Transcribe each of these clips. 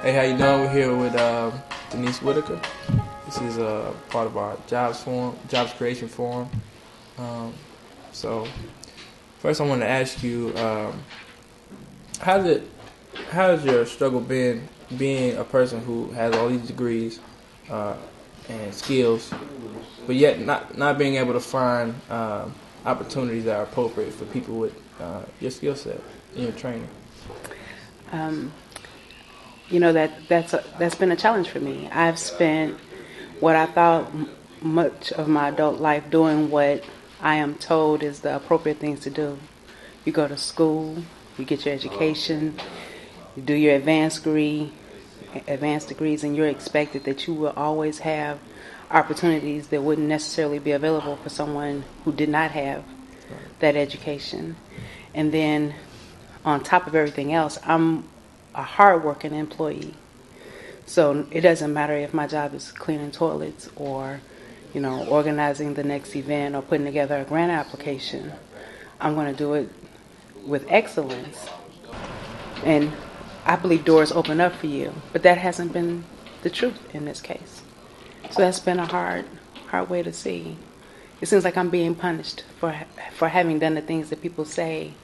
Hey, how you doing? We're here with Denise Whittaker. This is part of our jobs creation forum. So, first I want to ask you, how has your struggle been being a person who has all these degrees and skills, but yet not being able to find opportunities that are appropriate for people with your skill set and your training? That's been a challenge for me. I've spent what I thought much of my adult life doing what I am told is the appropriate things to do. You go to school, you get your education, you do your advanced degrees, and you're expected that you will always have opportunities that wouldn't necessarily be available for someone who did not have that education. And then on top of everything else, I'm a hard-working employee. So it doesn't matter if my job is cleaning toilets or, organizing the next event or putting together a grant application. I'm going to do it with excellence. And I believe doors open up for you, but that hasn't been the truth in this case. So that's been a hard way to see. It seems like I'm being punished for having done the things that people say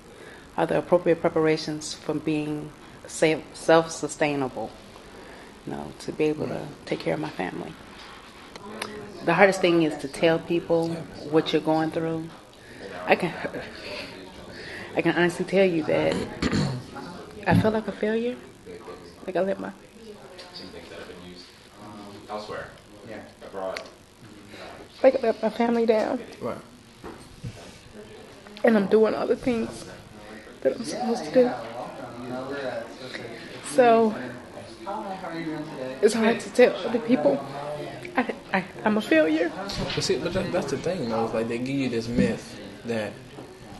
are the appropriate preparations for being self-sustainable, to be able to take care of my family. The hardest thing is to tell people what you're going through. I can honestly tell you that I feel like a failure. Like I let my elsewhere, abroad. Like I let my family down. Right. And I'm doing other things that I'm supposed to do. So it's hard to tell other people I'm a failure. But that's the thing, though. It's like they give you this myth that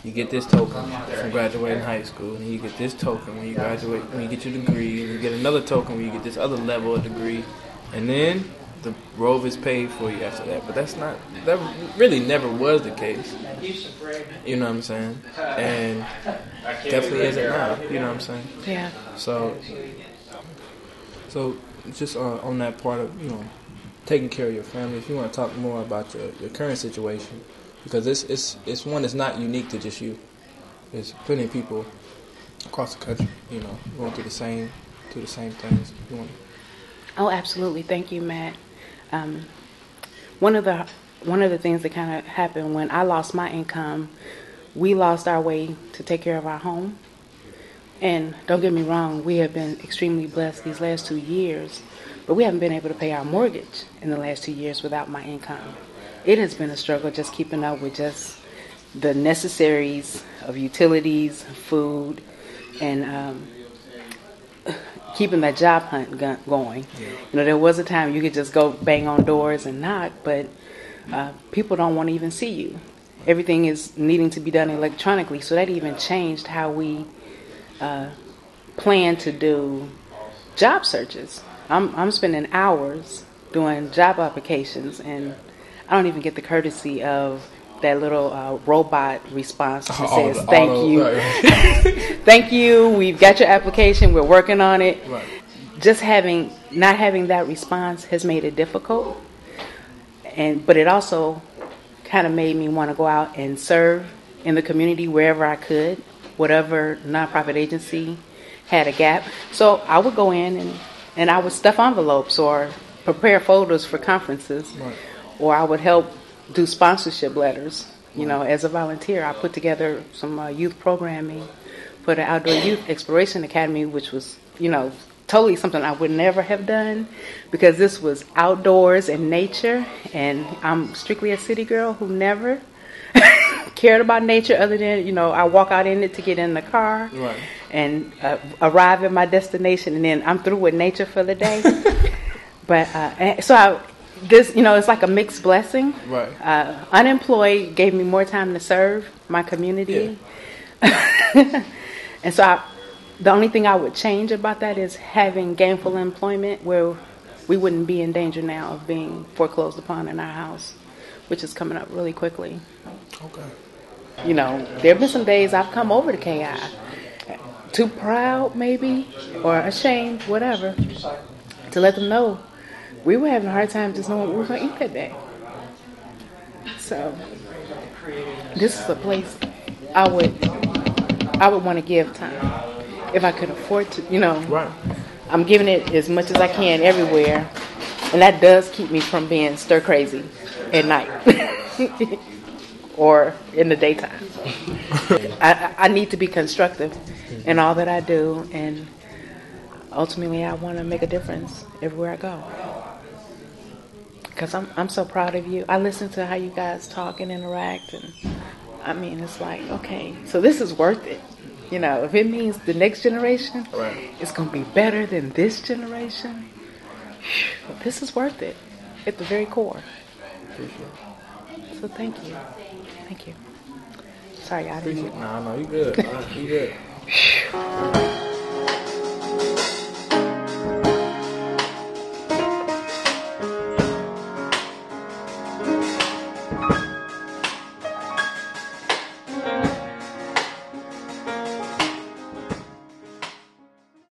you get this token from graduating high school, and you get this token when you graduate, when you get your degree, and you get another token when you get this other level of degree, and then the road is paid for you after that. But that really never was the case. You know what I'm saying? And definitely isn't now. You know what I'm saying? Yeah. So just on that part of, taking care of your family, if you want to talk more about your current situation, because it's one that's not unique to just you. There's plenty of people across the country, going through the same things. Oh, absolutely. Thank you, Matt. One of the things that kind of happened when I lost my income, we lost our way to take care of our home. And don't get me wrong, we have been extremely blessed these last 2 years, but we haven't been able to pay our mortgage in the last 2 years without my income. It has been a struggle just keeping up with just the necessaries of utilities, food, and keeping that job hunt going. Yeah. There was a time you could just go bang on doors and knock, but people don't want to even see you. Everything is needing to be done electronically, so that even changed how we plan to do job searches. I'm spending hours doing job applications, and I don't even get the courtesy of that little robot response that says, thank you. Right. Thank you, we've got your application, we're working on it. Right. Just not having that response has made it difficult. But it also kind of made me want to go out and serve in the community wherever I could, whatever nonprofit agency had a gap. So I would go in and I would stuff envelopes or prepare folders for conferences. Right. Or I would help do sponsorship letters. As a volunteer, I put together some youth programming for the Outdoor Youth Exploration Academy, which was, totally something I would never have done because this was outdoors and nature, and I'm strictly a city girl who never cared about nature other than, I walk out in it to get in the car. Right. And arrive at my destination, and then I'm through with nature for the day. But it's like a mixed blessing. Right. Unemployed gave me more time to serve my community. Yeah. And so the only thing I would change about that is having gainful employment where we wouldn't be in danger now of being foreclosed upon in our house, which is coming up really quickly. Okay. There have been some days I've come over to KI too proud, maybe, or ashamed, whatever, to let them know we were having a hard time just knowing what we were going to eat that day. So this is a place I would want to give time if I could afford to. Right. I'm giving it as much as I can everywhere, and that does keep me from being stir crazy at night or in the daytime. I need to be constructive in all that I do, and ultimately I want to make a difference everywhere I go. Because I'm so proud of you. I listen to how you guys talk and interact, and I mean, it's like, okay, so this is worth it. If it means the next generation is going to be better than this generation, this is worth it at the very core. So thank you. Thank you. Sorry, I didn't. No, you good. You good.